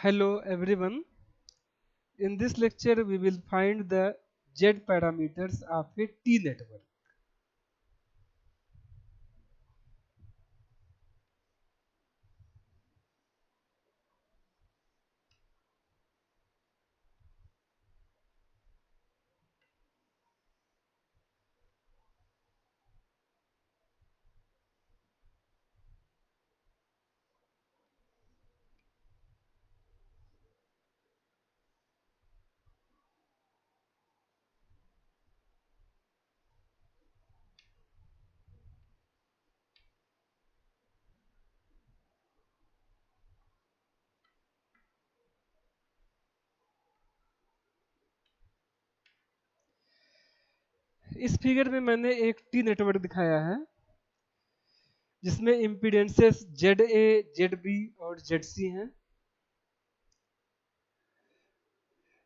Hello everyone. In this lecture we will find the Z parameters of a T network. इस figure में मैंने एक T network दिखाया है जिसमें इम्पीडेंसेस ZA, ZB और ZC हैं.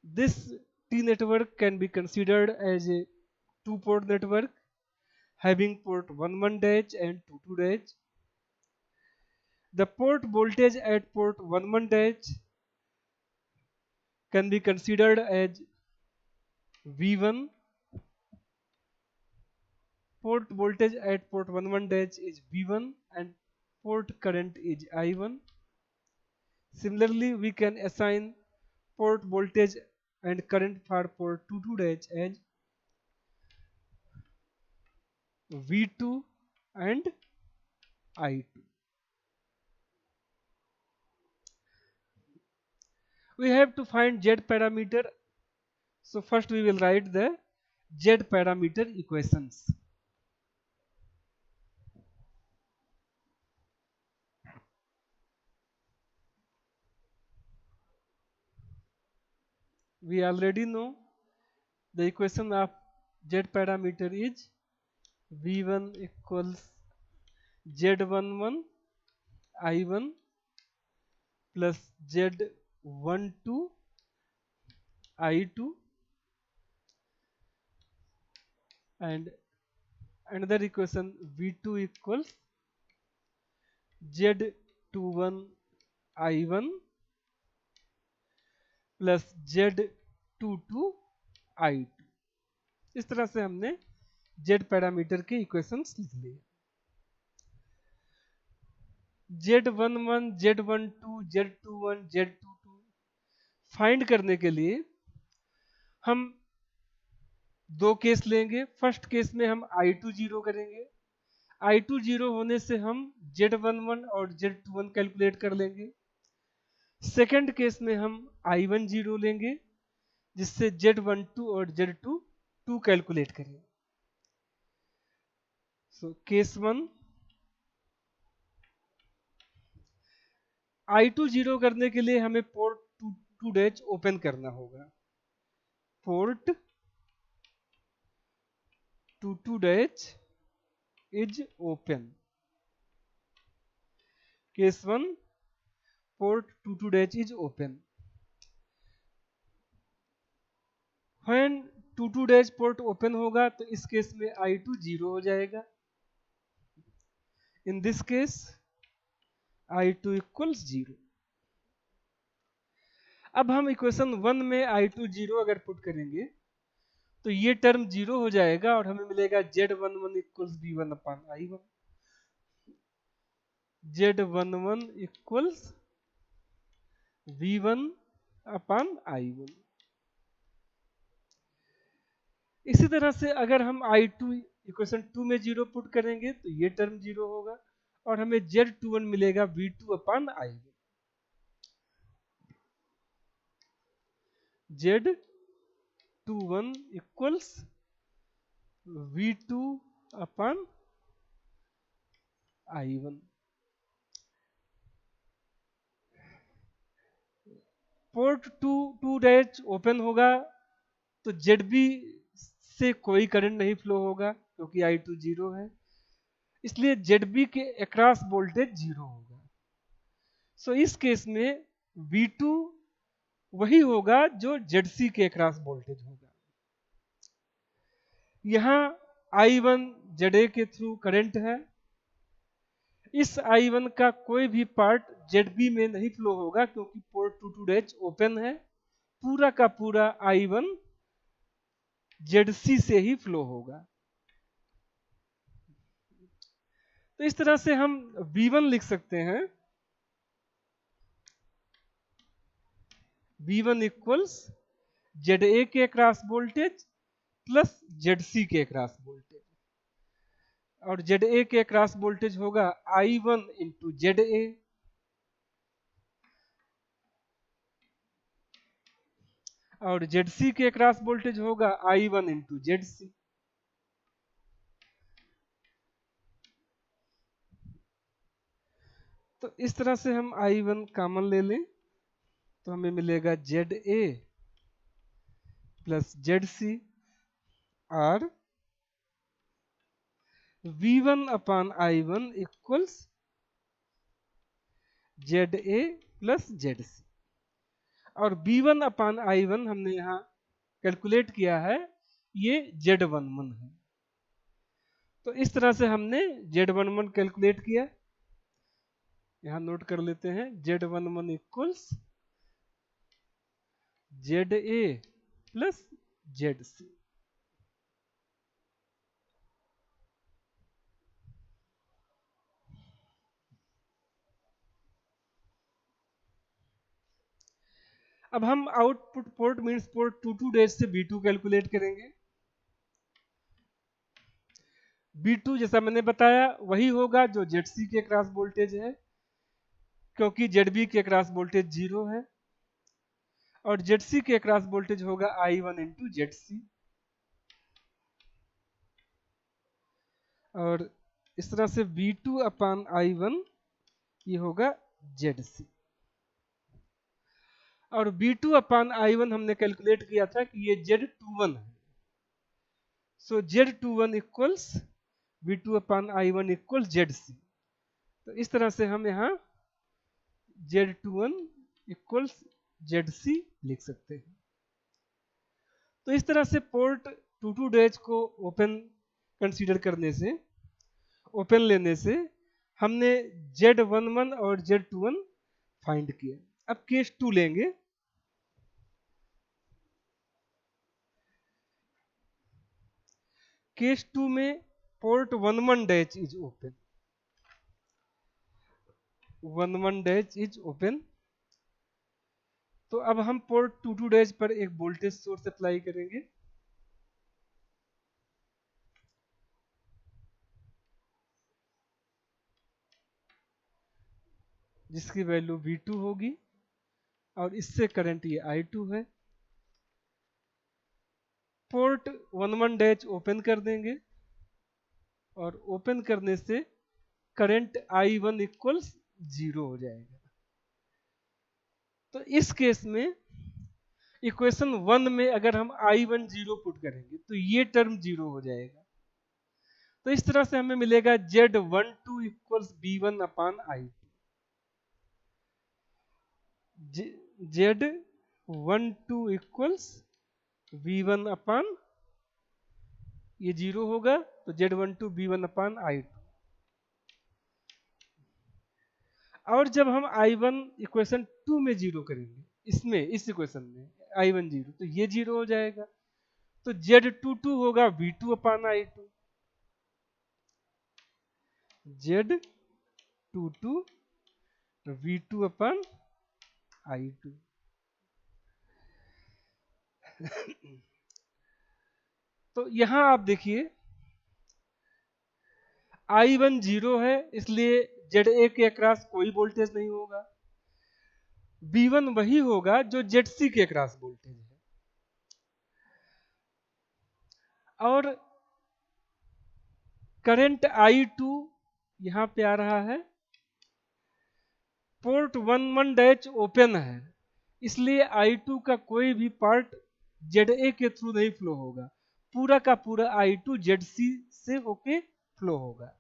This T network can be considered as a two-port network having port 11 dash and 22 dash. The port voltage at port 11 dash can be considered as V1. Port voltage at port 11 dash is V1 and port current is I1. Similarly, we can assign port voltage and current for port 22 dash as V2 and I2. We have to find Z parameter. So first we will write the Z parameter equations. We already know the equation of Z parameter is V1 equals Z11 I1 plus Z12 I2 and another equation V2 equals Z21 I1 plus Z22 I2. इस तरह से हमने Z parameter के equations लिख लिए. Z11, Z12, Z21, Z22 find करने के लिए हम दो केस लेंगे. फर्स्ट केस में हम I2 जीरो करेंगे. I2 जीरो होने से हम Z11 और Z21 कैलकुलेट कर लेंगे. सेकेंड केस में हम I1 जीरो लेंगे जिससे Z12 और Z22 कैलकुलेट करेंगे. So case one, I2 zero करने के लिए हमें पोर्ट 2 डैश ओपन करना होगा. Port 2 dash is open. Case 1, port 2 dash is open. When 2 dash port open होगा तो इस केस में I2 जीरो हो जाएगा. In this case I2 equals 0. अब हम इक्वेशन 1 में I2 जीरो अगर पुट करेंगे तो ये टर्म जीरो हो जाएगा और हमें मिलेगा Z11 equals V1 upon I1. Z11 equals V1 upon I1. इसी तरह से अगर हम I2 इक्वेशन 2 में जीरो पुट करेंगे तो ये टर्म जीरो होगा और हमें Z21 मिलेगा V2 upon I1. Z21 equals V2 upon I1. Port 2 dash open होगा तो ZB से कोई करंट नहीं फ्लो होगा क्योंकि I2 जीरो है, इसलिए ZB के अक्रॉस वोल्टेज जीरो होगा. सो इस केस में V2 वही होगा जो ZC के अक्रॉस वोल्टेज होगा. यहां I1 ZA के थ्रू करंट है इस I1 का कोई भी पार्ट ZB में नहीं फ्लो होगा क्योंकि पोर्ट 22' ओपन है। पूरा का पूरा I1 ZC से ही फ्लो होगा। तो इस तरह से हम V1 लिख सकते हैं, V1 इक्वल्स ZA के क्रॉस वोल्टेज प्लस ZC के क्रॉस वोल्टेज, और ZA के क्रॉस वोल्टेज होगा I1 इंटू ZA, और ZC के क्रॉस वोल्टेज होगा I1 इंटू ZC। तो इस तरह से हम I1 कॉमन ले लें तो हमें मिलेगा ZA प्लस ZC और V1 अपान I1 equals ZA plus ZC, और B1 अपान I1 हमने यहाँ कैलकुलेट किया है, ये Z11 है। तो इस तरह से हमने Z11 कैलकुलेट किया, यहाँ नोट कर लेते हैं। Z11 equals ZA plus ZC। अब हम आउटपुट पोर्ट मींस पोर्ट 22' से B2 कैलकुलेट करेंगे। B2 जैसा मैंने बताया वही होगा जो ZC के क्रॉस वोल्टेज है, क्योंकि ZB के क्रॉस वोल्टेज 0 है, और ZC के क्रॉस वोल्टेज होगा I1 इंटू ZC। और इस तरह से V2 अपान I1 ये होगा ZC, और B2 अपान I1 हमने कैलकुलेट किया था कि ये Z21 है। सो Z21 इक्वल्स V2 अपान I1 इक्वल ZC। तो इस तरह से हम यहाँ Z21 इक्वल्स ZC लिख सकते हैं। तो इस तरह से पोर्ट 22' को ओपन कंसीडर करने से, ओपन लेने से हमने Z11 और Z21 फाइंड किया। अब केस 2 लेंगे। केस 2 में port 11' is open, 11' is open. तो अब हम पोर्ट 22' पर एक वोल्टेज सोर्स अप्लाई करेंगे, जिसकी वैल्यू V2 होगी, और इससे करंट ये I2 है। पोर्ट 11' ओपन कर देंगे, और ओपन करने से करंट I1 इक्वल्स 0 हो जाएगा। तो इस केस में इक्वेशन 1 में अगर हम I1 0 पुट करेंगे तो ये टर्म 0 हो जाएगा। तो इस तरह से हमें मिलेगा Z12 इक्वल्स B1 अपान I2। Z12 इक्वल्स V1 अपान, ये 0 होगा तो Z12 B1 अपान I2। और जब हम I1 इक्वेशन 2 में 0 करेंगे, इसमें इस इक्वेशन में I1 0, तो ये 0 हो जाएगा। तो Z22 होगा V2 अपान I2। Z22 V2 अपान I2। तो यहां आप देखिए I1 0 है, इसलिए ZA के अक्रॉस कोई वोल्टेज नहीं होगा। B1 वही होगा जो ZC के अक्रॉस वोल्टेज है, और करंट I2 यहां पे आ रहा है। पोर्ट 11' ओपन है, इसलिए I2 का कोई भी पार्ट ZA के थ्रू नहीं फ्लो होगा। पूरा का पूरा I2 ZC से होके फ्लो होगा।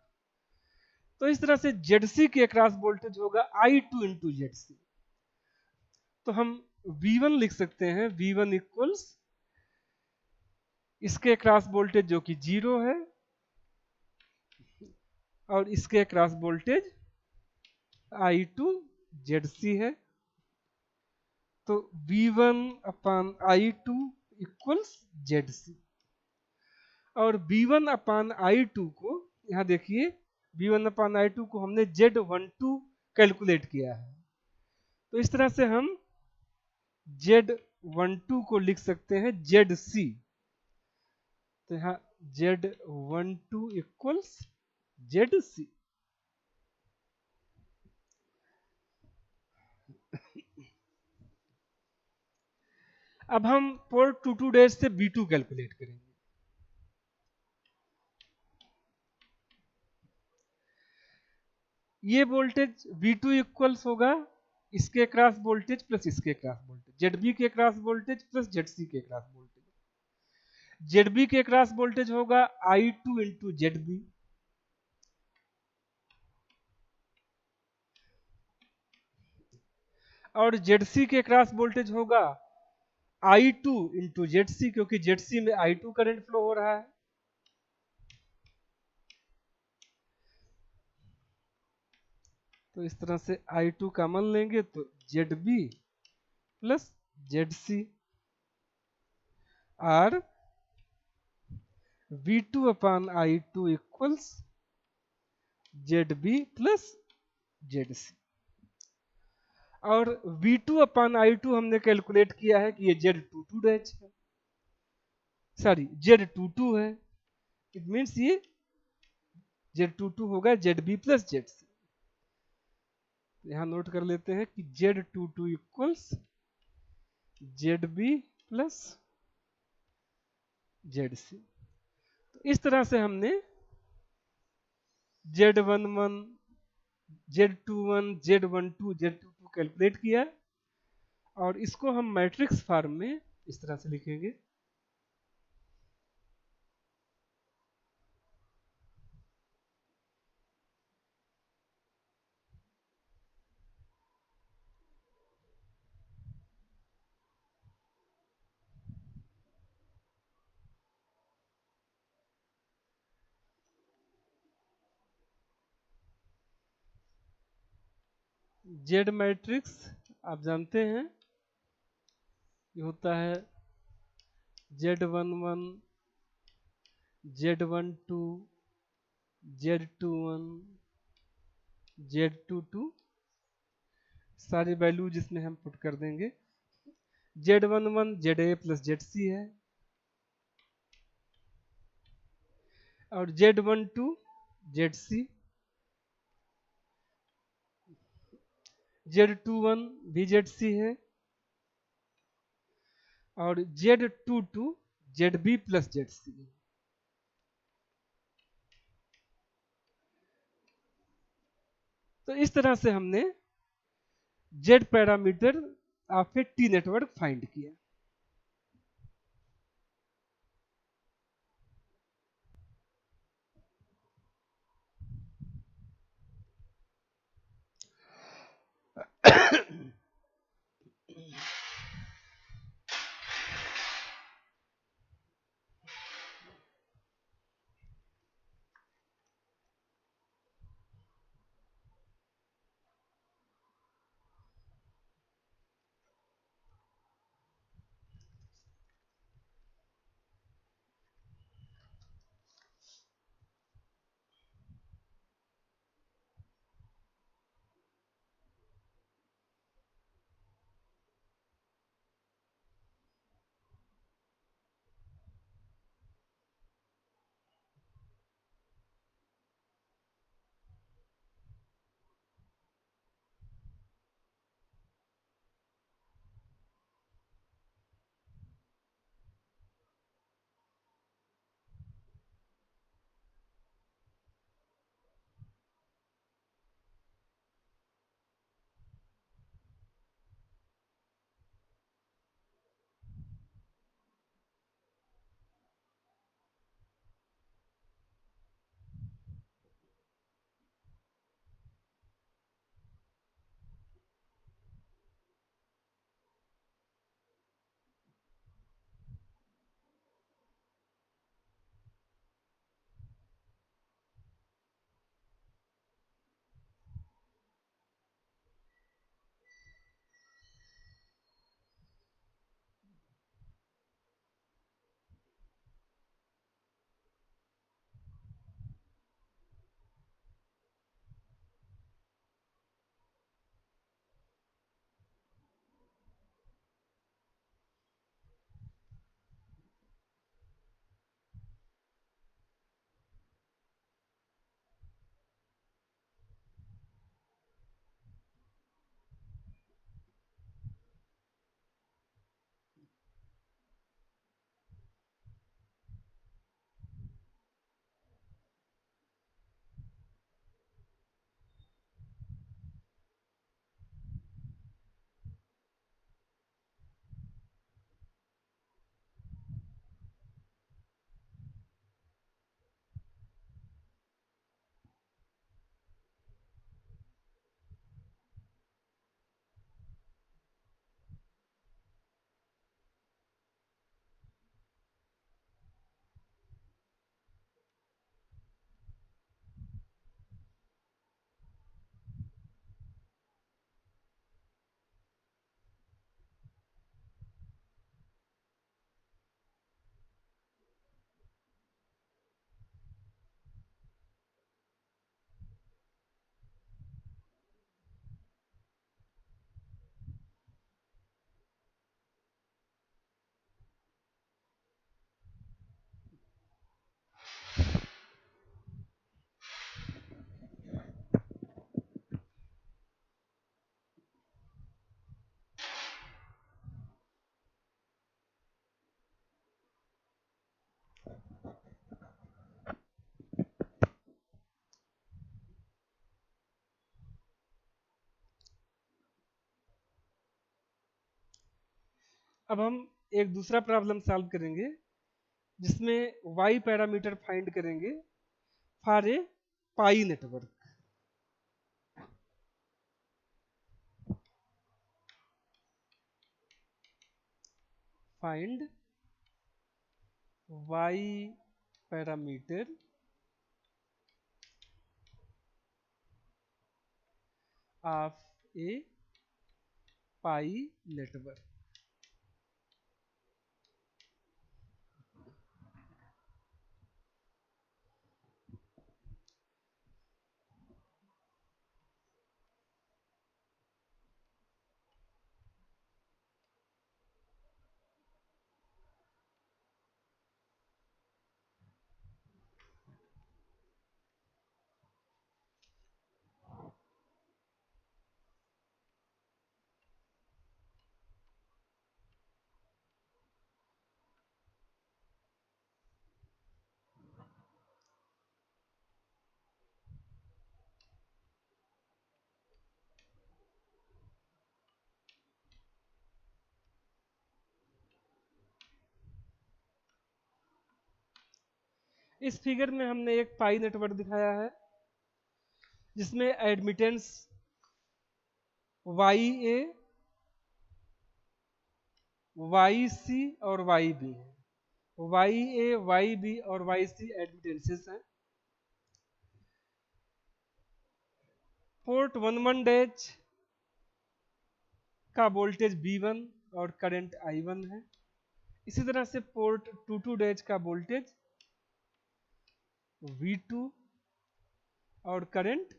तो इस तरह से ZC के अक्रॉस वोल्टेज होगा I2 इंटू ZC। तो हम V1 लिख सकते हैं, V1 इक्वल्स इसके अक्रॉस वोल्टेज जो कि 0 है, और इसके across voltage I two Z C है, तो V1 upon I two equals Z C. और V1 अपान आई टू को यहाँ देखिए, V1 अपान आई टू को हमने Z12 कैलकुलेट किया है, तो इस तरह से हम Z12 को लिख सकते हैं ZC। तो यहाँ Z12 इक्वल्स ZC। अब हम पोर्ट 22 डैश से B2 कैलकुलेट करेंगे। ये वोल्टेज V2 इक्वल्स होगा इसके क्रॉस वोल्टेज प्लस इसके क्रॉस वोल्टेज, ZB के क्रॉस वोल्टेज प्लस ZC के क्रॉस वोल्टेज। ZB के क्रॉस वोल्टेज होगा I2 इंटू ZB, और ZC के क्रॉस वोल्टेज होगा I2 इंटू ZC, क्योंकि ZC में I2 करंट फ्लो हो रहा है। तो इस तरह से I2 कॉमन लेंगे तो ZB प्लस ZC और V2 अपान I2 equals ZB plus ZC। और V2 अपान I2 हमने कैलकुलेट किया है कि ये Z22 डैच है, सॉरी Z22 है, इट मीन्स ये Z22 होगा ZB प्लस ZC। यहाँ नोट कर लेते हैं कि Z22 equals ZB plus ZC। तो इस तरह से हमने Z11, Z21, Z12, Z22 calculate किया, और इसको हम मैट्रिक्स फॉर्म में इस तरह से लिखेंगे। जेड मैट्रिक्स आप जानते हैं ये होता है Z11, Z12, Z21, Z22, सारी वैल्यू जिसमें हम पुट कर देंगे। Z11 ZA प्लस ZC है, और Z12 ZC, Z21 भी ZC है, और Z22 ZB प्लस ZC है। तो इस तरह से हमने Z parameter of a T network find किया। अब हम एक दूसरा प्रॉब्लम सॉल्व करेंगे जिसमें वाई पैरामीटर फाइंड करेंगे for a pi network. Find Y parameter of a pi network. इस फिगर में हमने एक पाई नेटवर्क दिखाया है जिसमें admittance Y A, Y C और वाई बी है। वाई ए, वाई बी और वाई सी एडमिटेंसेस हैं। पोर्ट 11 डैश का वोल्टेज V1 और करंट I1 है। इसी तरह से पोर्ट 22 डैश का वोल्टेज V2 और करंट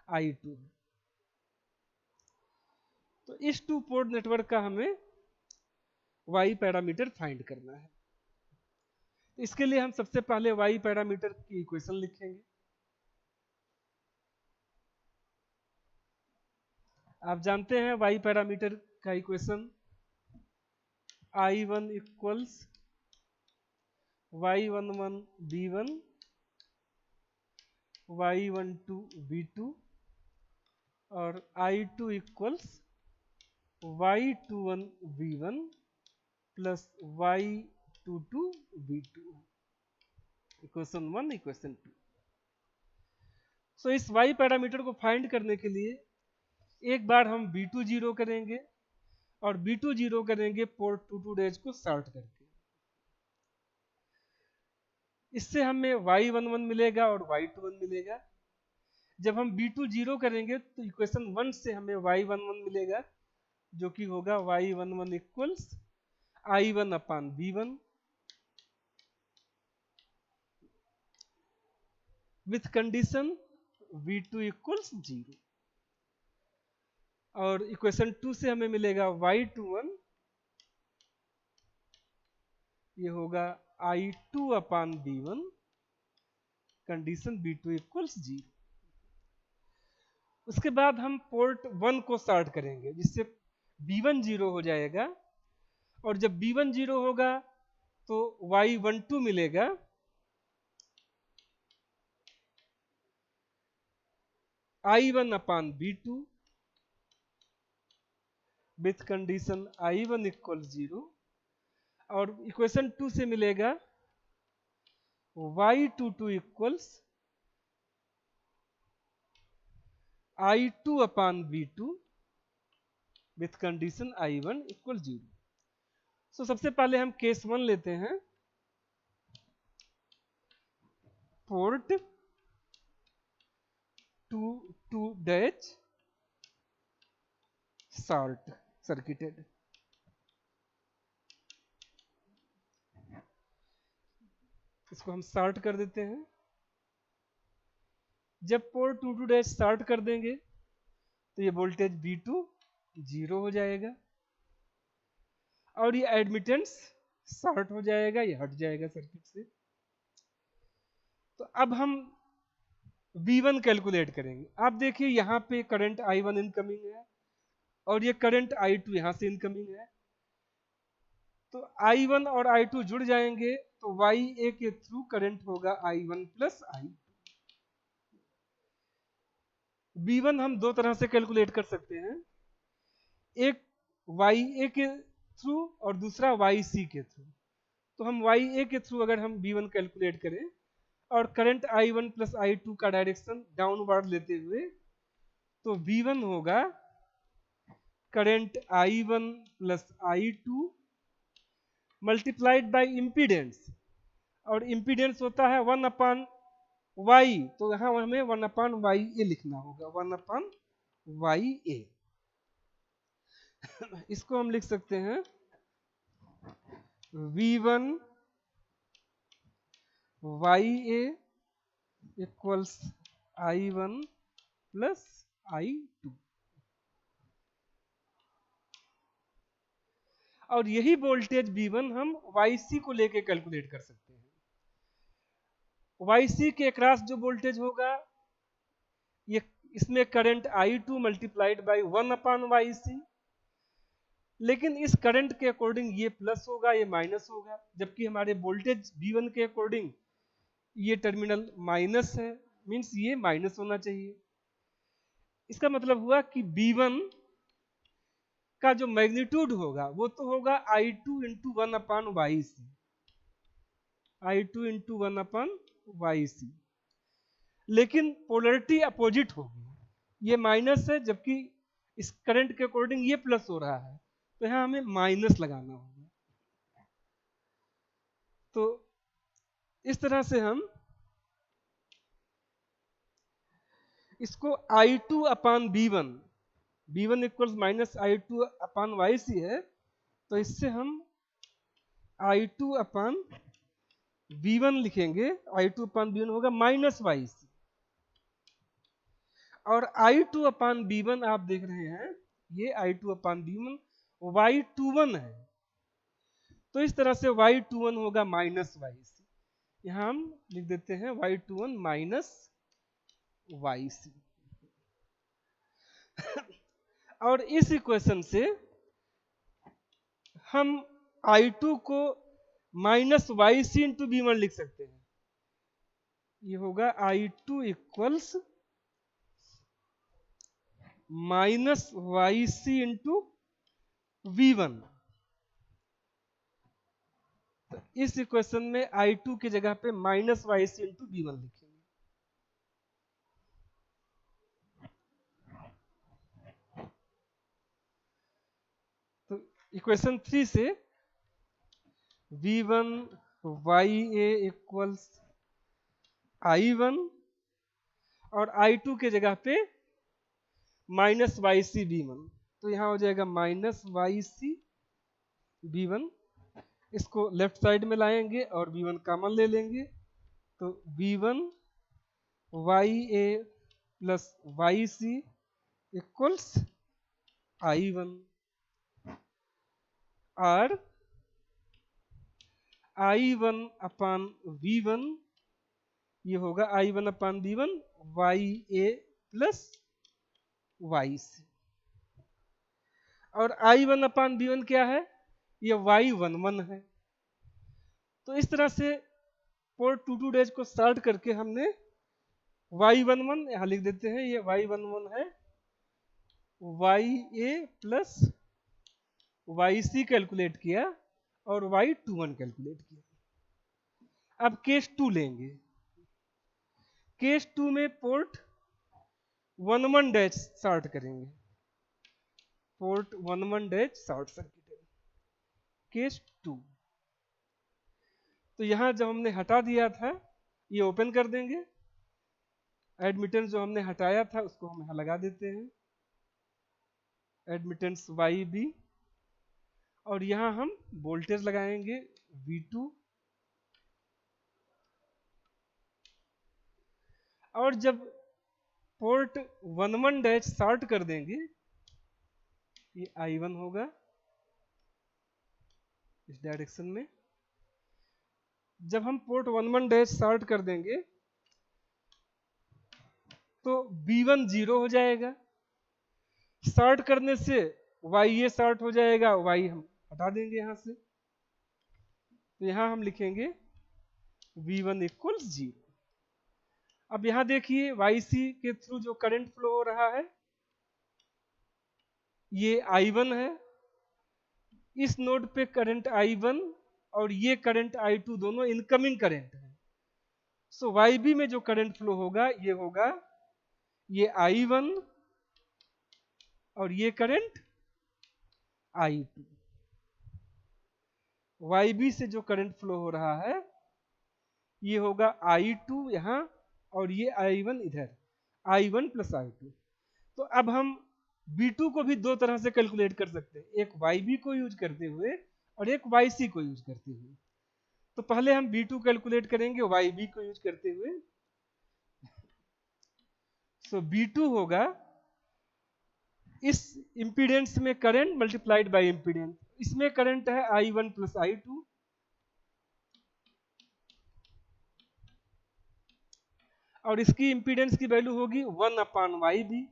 I2 है। तो इस टू पोर्ट नेटवर्क का हमें वाई पैरामीटर फाइंड करना है। तो इसके लिए हम सबसे पहले वाई पैरामीटर की इक्वेशन लिखेंगे। आप जानते हैं वाई पैरामीटर का equation I1 equals Y11 B1 Y12 B2 और I2 equals Y21 V1 plus Y22 V2। Equation 1 equation 2। सो इस वाई पैरामीटर को फाइंड करने के लिए एक बार हम V2 जीरो करेंगे और B2 जीरो करेंगे पोर्ट 22 डैश को शॉर्ट करके। इससे हमें Y11 मिलेगा और Y21 मिलेगा। जब हम B2 जीरो करेंगे तो इक्वेशन 1 से हमें Y11 मिलेगा जो कि होगा Y11 equals I1 upon B1 with condition V2 equals 0। और इक्वेशन 2 से हमें मिलेगा Y21 ये होगा I2 अपान B1 कंडीशन B2 इक्वल्स 0। उसके बाद हम पोर्ट 1 को शॉर्ट करेंगे जिससे B1 जीरो हो जाएगा और जब B1 जीरो होगा तो Y12 मिलेगा I1 upon B2 with condition I1 equal 0। और इक्वेशन 2 से मिलेगा Y22 equals I2 upon B2 with condition I1 equal 0। सो सबसे पहले हम केस 1 लेते हैं। Port 2 dash short circuited. इसको हम शॉर्ट कर देते हैं। जब पोर्ट 2 डैश शॉर्ट कर देंगे तो ये वोल्टेज V2 जीरो हो जाएगा और ये एडमिटेंस शॉर्ट हो जाएगा, ये हट जाएगा सर्किट से। तो अब हम V1 कैलकुलेट करेंगे। आप देखिए यहाँ पे करंट I1 इनकमिंग है और ये करंट I2 यहाँ से इनकमिंग है। तो I1 और I2 जुड़ जाएंगे तो YA के थ्रू करंट होगा I1 प्लस I2। V1 हम दो तरह से कैलकुलेट कर सकते हैं। एक वाई ए के थ्रू और दूसरा वाई सी के थ्रू। तो हम वाई ए के थ्रू अगर हम V1 कैलकुलेट करें और करंट I1 प्लस I2 का डायरेक्शन डाउनवर्ड लेते हुए, तो V1 होगा current I1 plus I2 multiplied by impedance, और इम्पीडेंस होता है 1 अपॉन वाई, तो यहाँ हमें 1 अपॉन वाई ए लिखना होगा, 1 अपॉन वाई ए। इसको हम लिख सकते हैं V1 वाई ए इक्वल्स I1 प्लस I2, और यही वोल्टेज V1 हम YC को लेके कैलकुलेट कर सकते हैं। YC के अक्रॉस जो वोल्टेज होगा, ये इसमें current I2 multiplied by 1 upon YC, लेकिन इस करंट के अकॉर्डिंग ये प्लस होगा, ये माइनस होगा, जबकि हमारे वोल्टेज V1 के अकॉर्डिंग ये टर्मिनल माइनस है, मीन्स ये माइनस होना चाहिए। इसका मतलब हुआ कि V1 का जो मैग्नीट्यूड होगा वो तो होगा I2 into 1 upon YC, I2 into 1 upon YC, लेकिन पोलरिटी अपोजिट होगी, ये माइनस है जबकि इस करंट के अकॉर्डिंग ये प्लस हो रहा है, तो यहां हमें माइनस लगाना होगा। तो इस तरह से हम इसको I2 upon V1, V1 equals minus I2 upon YC है, तो इससे हम I2 अपॉन V1 लिखेंगे, I2 अपॉन V1 होगा माइनस YC, और I2 अपॉन V1 आप देख रहे हैं, ये I2 अपॉन V1 Y21 है, तो इस तरह से Y21 होगा माइनस YC, यहां हम लिख देते हैं Y21 माइनस YC। और इस इक्वेशन से हम I2 को माइनस YC इंटू V1 लिख सकते हैं, ये होगा I2 equals minus YC into V1। तो इस इक्वेशन में I2 की जगह पे माइनस YC इंटू V1 लिखेंगे। तो इक्वेशन 3 से V1 YA इक्वल्स I1 और I2 के जगह पे माइनस YC V1, तो यहां हो जाएगा माइनस YC V1, इसको लेफ्ट साइड में लाएंगे और V1 कॉमन ले लेंगे, तो V1 YA plus YC equals I1, और I1 अपॉन V1 ये होगा I1 upon V1 YA plus YC, और I1 अपॉन V1 क्या है, ये Y11 है। तो इस तरह से पोर्ट 2 डैश को शॉर्ट करके हमने Y11 यहां लिख देते हैं, ये Y11 है, YA प्लस YC कैलकुलेट किया और Y21 कैलकुलेट किया। अब केस 2 लेंगे, केस 2 में पोर्ट 11 डैश शॉर्ट करेंगे, पोर्ट 11 डैश शॉर्ट सर्किट है, केस 2। तो यहां जब हमने हटा दिया था, ये ओपन कर देंगे, एडमिटेंस जो हमने हटाया था उसको हम यहां लगा देते हैं, एडमिटेंस YB, और यहां हम वोल्टेज लगाएंगे V2, और जब पोर्ट 11 डैश शॉर्ट कर देंगे, ये I1 होगा इस डायरेक्शन में। जब हम पोर्ट 11 डैश शॉर्ट कर देंगे तो V1 0 हो जाएगा, शॉर्ट करने से YA शॉर्ट हो जाएगा, Y हम हटा देंगे यहां से, तो यहां हम लिखेंगे V1 इक्वल्स 0। अब यहां देखिए YC के थ्रू जो करंट फ्लो हो रहा है ये I1 है, इस नोड पे करंट I1 और ये करंट I2 दोनों इनकमिंग करंट है। सो YB में जो करंट फ्लो होगा ये I1 और ये करंट I2। YB से जो करंट फ्लो हो रहा है ये होगा I2 यहाँ और ये I1 इधर, I1 प्लस I2। तो अब हम B2 को भी दो तरह से कैलकुलेट कर सकते हैं, एक YB को यूज करते हुए और एक YC को यूज करते हुए। तो पहले हम B2 कैलकुलेट करेंगे YB को यूज करते हुए। सो B2 होगा इस इंपीडेंस में करंट मल्टीप्लाइड बाय इंपीडेंस। इसमें करंट है I1 प्लस I2 और इसकी इंपीडेंस की वैल्यू होगी 1 अपान YB।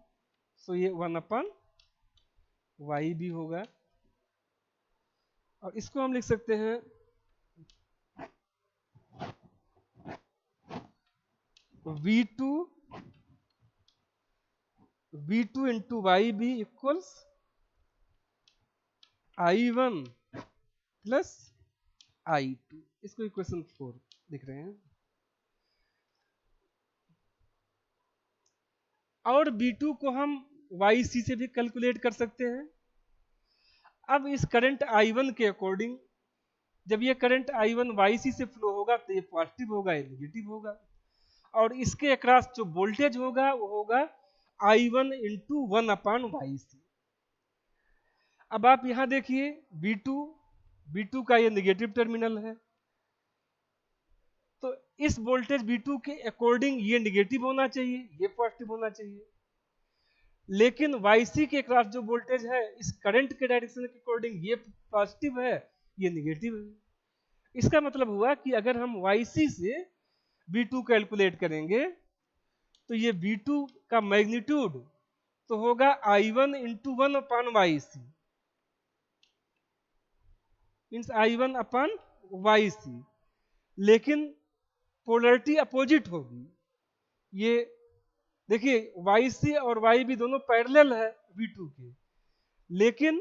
सो ये 1 अपान YB होगा और इसको हम लिख सकते हैं V2 into YB equals I1 plus I2। इसको इक्वेशन 4 लिख रहे हैं। और B2 को हम YC से भी कैलकुलेट कर सकते हैं। अब इस करंट I1 के अकॉर्डिंग जब ये करंट I1 YC से फ्लो होगा तो ये पॉजिटिव होगा, ये नेगेटिव होगा। और इसके अक्रॉस जो वोल्टेज होगा वो होगा I1 इंटू 1 अपान YC। अब आप यहां देखिए B2 का ये नेगेटिव टर्मिनल है, तो इस वोल्टेज B2 के अकॉर्डिंग ये नेगेटिव होना चाहिए, ये पॉजिटिव होना चाहिए। लेकिन YC के क्रॉस जो वोल्टेज है इस करंट के डायरेक्शन के अकॉर्डिंग ये पॉजिटिव है, ये नेगेटिव है। इसका मतलब हुआ कि अगर हम YC से B2 कैलकुलेट करेंगे तो ये B2 का मैग्नीट्यूड तो होगा I1 इंटू 1 अपान YC, मीन्स I1 अपान YC। लेकिन पोलरिटी अपोजिट होगी। ये देखिए YC और YB दोनों पैरेलल है V2 के, लेकिन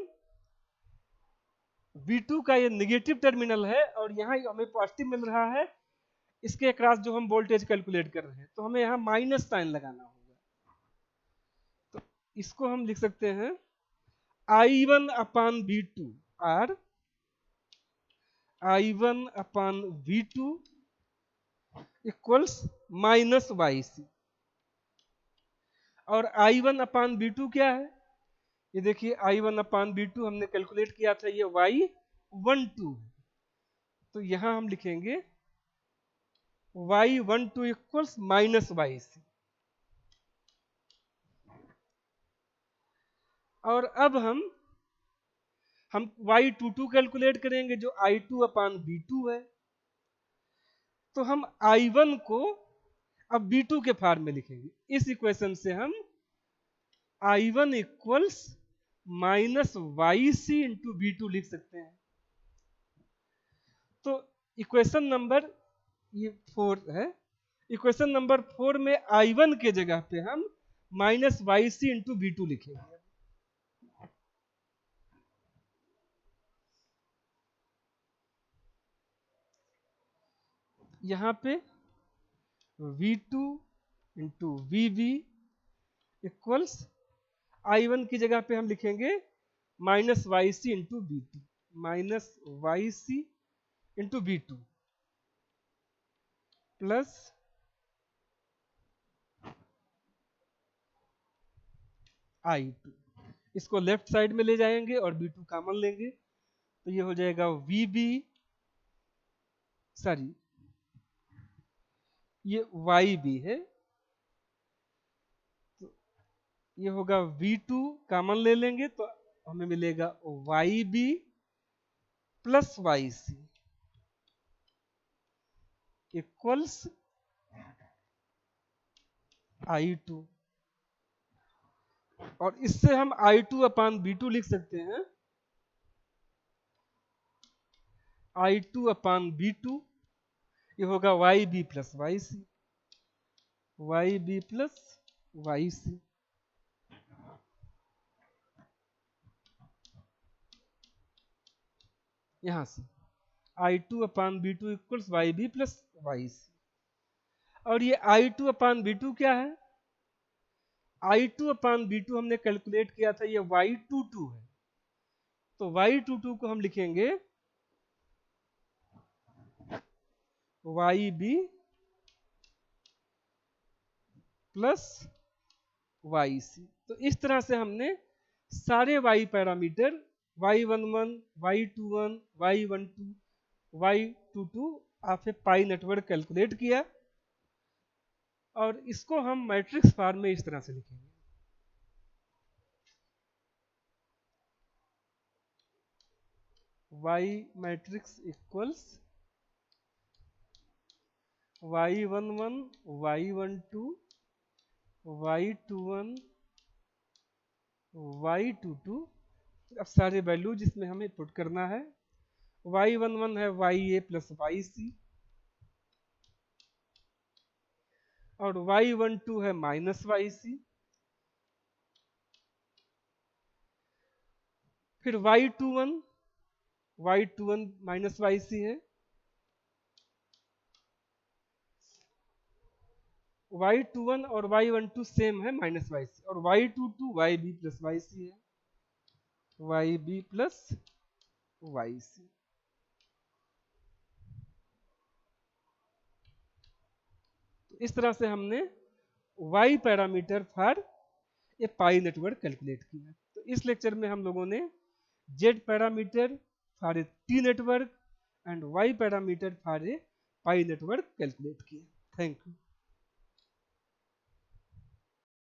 V2 का ये नेगेटिव टर्मिनल है और यहाँ हमें पॉजिटिव मिल रहा है। इसके अक्रॉस जो हम वोल्टेज कैलकुलेट कर रहे हैं तो हमें यहाँ माइनस साइन लगाना होगा। तो इसको हम लिख सकते हैं I1 अपान V2 और I1 अपान V2 इक्वल्स माइनस YC। और I1 अपान V2 क्या है? ये देखिए I1 अपान V2 हमने कैलकुलेट किया था, ये Y12। तो यहां हम लिखेंगे Y12 इक्वल्स माइनस YC। और अब हम Y22 कैलकुलेट करेंगे जो I2 अपान V2 है। तो हम I1 को अब V2 के फॉर्म में लिखेंगे। इस इक्वेशन से हम I1 equals minus YC into V2 लिख सकते हैं। तो इक्वेशन नंबर ये 4 है। इक्वेशन नंबर 4 में I1 के जगह पे हम माइनस YC इंटू V2 लिखेंगे। यहाँ पे V2 into VB equals I1 की जगह पे हम लिखेंगे minus YC into V2, minus YC into V2 plus I2। इसको लेफ्ट साइड में ले जाएंगे और V2 कॉमन लेंगे तो ये हो जाएगा VB, सॉरी ये YB है, तो ये होगा V2 कॉमन ले लेंगे तो हमें मिलेगा YB plus YC equals I2। और इससे हम I2 अपान V2 लिख सकते हैं I2 अपान V2, ये होगा YB plus YC, YB plus YC। यहां से I2/B2 equals Y B plus Y C. और ये I2/B2 क्या है? I2/B2 हमने कैलकुलेट किया था, ये Y22 है। तो Y22 को हम लिखेंगे Y B plus Y C. तो इस तरह से हमने सारे Y parameter Y11, Y21, Y12, Y22 आपसे पाई नेटवर्क कैलकुलेट किया, और इसको हम मैट्रिक्स फॉर्म में इस तरह से लिखेंगे। Y matrix equals Y11, Y12, Y21, Y22। अब सारे वैल्यू जिसमें हमें पुट करना है। Y11 है YA प्लस YC, और Y12 है माइनस YC, फिर Y21 माइनस YC है, Y21 और Y12 सेम है माइनस YC, और Y22 YB प्लस YC है, YB प्लस YC। तो इस तरह से हमने Y parameter for a pi network calculate किया। तो इस लेक्चर में हम लोगों ने Z parameter for a T network and Y parameter for a pi network calculate किया। Thank you.